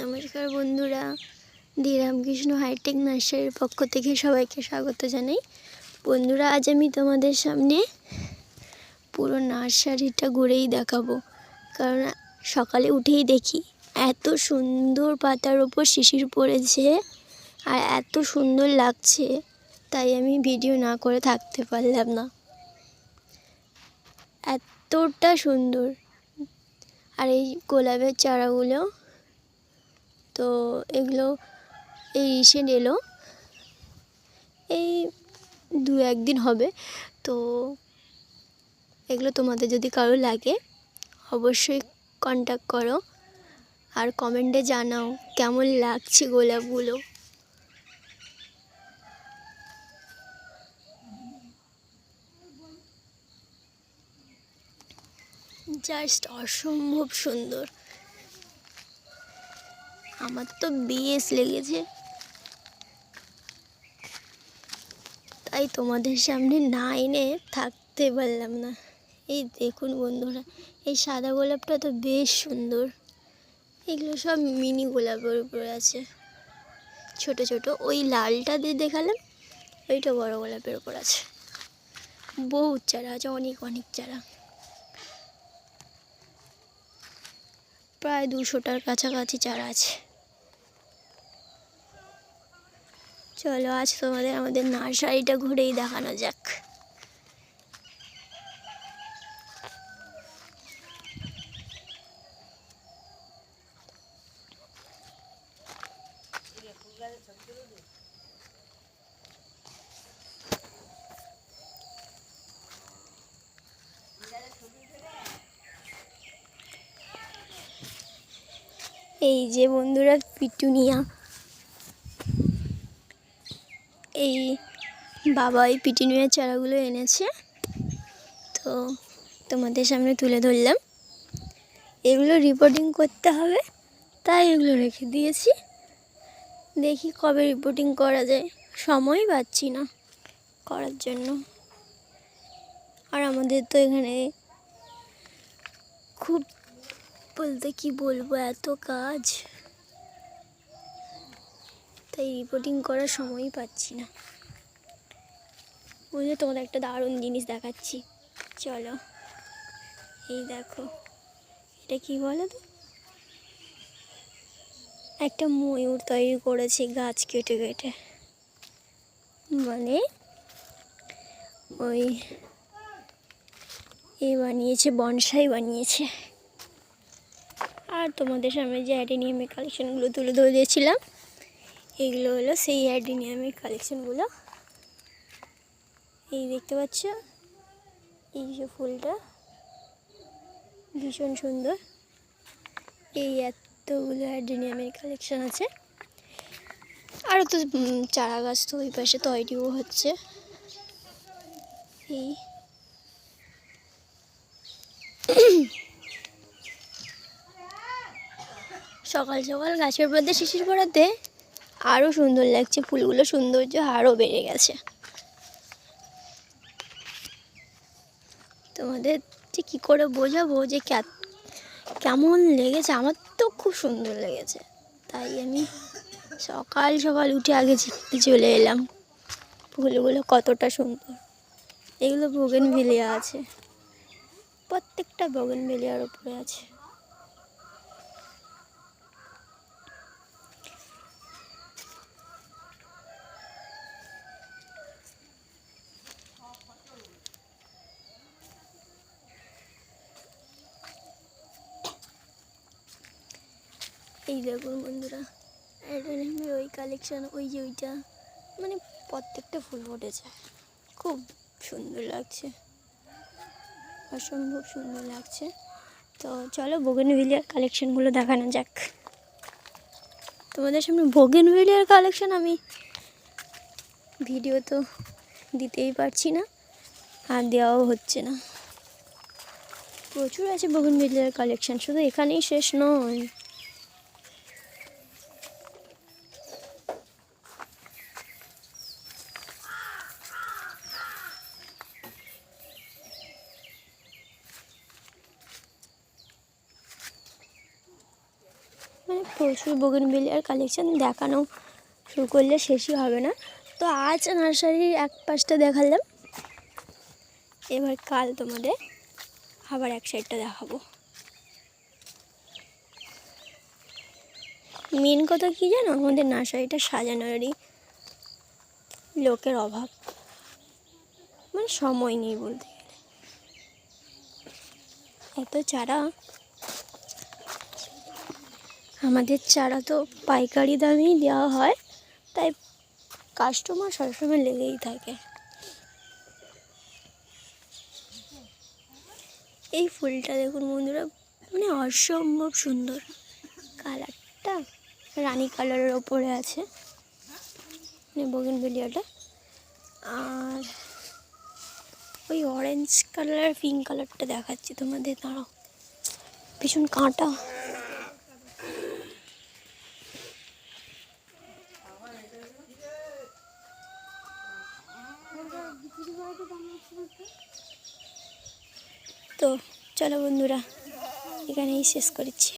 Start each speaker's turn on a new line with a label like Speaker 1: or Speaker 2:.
Speaker 1: নমস্কার বন্ধুরা, দি রামকৃষ্ণ হাইটেক নার্সারির পক্ষ থেকে সবাইকে স্বাগত জানাই। বন্ধুরা, আজ আমি তোমাদের সামনে পুরো নার্সারিটা ঘুরেই দেখাবো, কারণ সকালে উঠেই দেখি এত সুন্দর পাতার ওপর শিশির পড়েছে আর এত সুন্দর লাগছে, তাই আমি ভিডিও না করে থাকতে পারলাম না। এতটা সুন্দর। আর এই গোলাপের চারাগুলো তো এগুলো এই রিসেন্ট এলো, এই 2-1 দিন হবে। তো এগুলো তোমাদের যদি কারো লাগে অবশ্যই কন্ট্যাক্ট করো আর কমেন্টে জানাও কেমন লাগছে গোলাপগুলো। জাস্ট অসম্ভব সুন্দর। আমার তো বেশ লেগেছে, তাই তোমাদের সামনে না এনে থাকতে পারলাম না। এই দেখুন বন্ধুরা, এই সাদা গোলাপটা তো বেশ সুন্দর। এগুলো সব মিনি গোলাপের উপরে আছে, ছোট ছোট। ওই লালটা দিয়ে দেখালাম, ওইটা বড় গোলাপের উপর আছে। বহুত চারা আছে, অনেক অনেক চারা, প্রায় 200টার কাছাকাছি চারা আছে। চলো আজ তোমাদের আমাদের নার্সারিটা ঘুরেই দেখানো যাক। এই যে বন্ধুরা পিটুনিয়া, এই বাবা এই পিটুনিয়ার চারাগুলো এনেছে, তো তোমাদের সামনে তুলে ধরলাম। এগুলো রিপোর্টিং করতে হবে, তাই এগুলো রেখে দিয়েছি। দেখি কবে রিপোর্টিং করা যায়, সময় পাচ্ছি না করার জন্য। আর আমাদের তো এখানে খুব বলতে কি বলবো, এত কাজ, তাই রিপোর্টিং করার সময়ই পাচ্ছি না। বুঝলে, তোমাদের একটা দারুণ জিনিস দেখাচ্ছি, চলো। এই দেখো, এটা কি বলো তো, একটা ময়ূর তৈরি করেছে গাছ কেটে কেটে, মানে ওই বানিয়েছে, বনসাই বানিয়েছে। আর তোমাদের সামনে যে অ্যাডেনিয়ামের কালেকশনগুলো তুলে ধরেছিলাম, এগুলো হলো সেই অ্যাডেনিয়ামের কালেকশনগুলো। এই দেখতে পাচ্ছ, এই যে ফুলটা ভীষণ সুন্দর। এই এতগুলো অ্যাডেনিয়ামের কালেকশন আছে। আরও তো চারা গাছ তো ওই পাশে তৈরিও হচ্ছে। এই সকাল সকাল গাছের মধ্যে শিশির পড়াতে আরও সুন্দর লাগছে, ফুলগুলো সৌন্দর্য আরও বেড়ে গেছে। তোমাদের যে কী করে বোঝাবো যে কেমন লেগেছে, আমার তো খুব সুন্দর লেগেছে, তাই আমি সকাল সকাল উঠে আগে চলে এলাম। ফুলগুলো কতটা সুন্দর। এগুলো বোগেনভেলিয়া আছে, প্রত্যেকটা বোগেনভেলিয়ার উপরে আছে। এই দেখুন বন্ধুরা, অ্যাডেনিয়ামের ওই কালেকশান, ওই যে ওইটা, মানে প্রত্যেকটা ফুল ফুটেছে, খুব সুন্দর লাগছে, অসম্ভব সুন্দর লাগছে। তো চলো বোগেনভেলিয়ার কালেকশানগুলো দেখানো যাক। তোমাদের সামনে বোগেনভেলিয়ার কালেকশান আমি ভিডিও তো দিতেই পারছি না, আর দেওয়াও হচ্ছে না। প্রচুর আছে বোগেনভেলিয়ার কালেকশান, শুধু এখানেই শেষ নয়। মানে প্রচুর বোগেনভেলিয়ার কালেকশন, দেখানো শুরু করলে শেষই হবে না। তো আজ নার্সারির এক পাশটা দেখালাম, এবার কাল তোমাদের আবার এক সাইডটা দেখাবো। মেন কথা কী জানো, আমাদের নার্সারিটা সাজানোরই লোকের অভাব, মানে সময় নেই বলতে গেলে। এত চারা, আমাদের চারা তো পাইকারি দামেই দেওয়া হয়, তাই কাস্টমার সবসময় লেগেই থাকে। এই ফুলটা দেখুন বন্ধুরা, মানে অসম্ভব সুন্দর, কালারটা রানী কালারের ওপরে আছে মানে বোগেনভেলিয়াটা, আর ওই অরেঞ্জ কালার পিঙ্ক কালারটা দেখাচ্ছি তোমাদের, দাঁড়াও, ভীষণ কাঁটা। তো চলো বন্ধুরা, এখানেই শেষ করছি।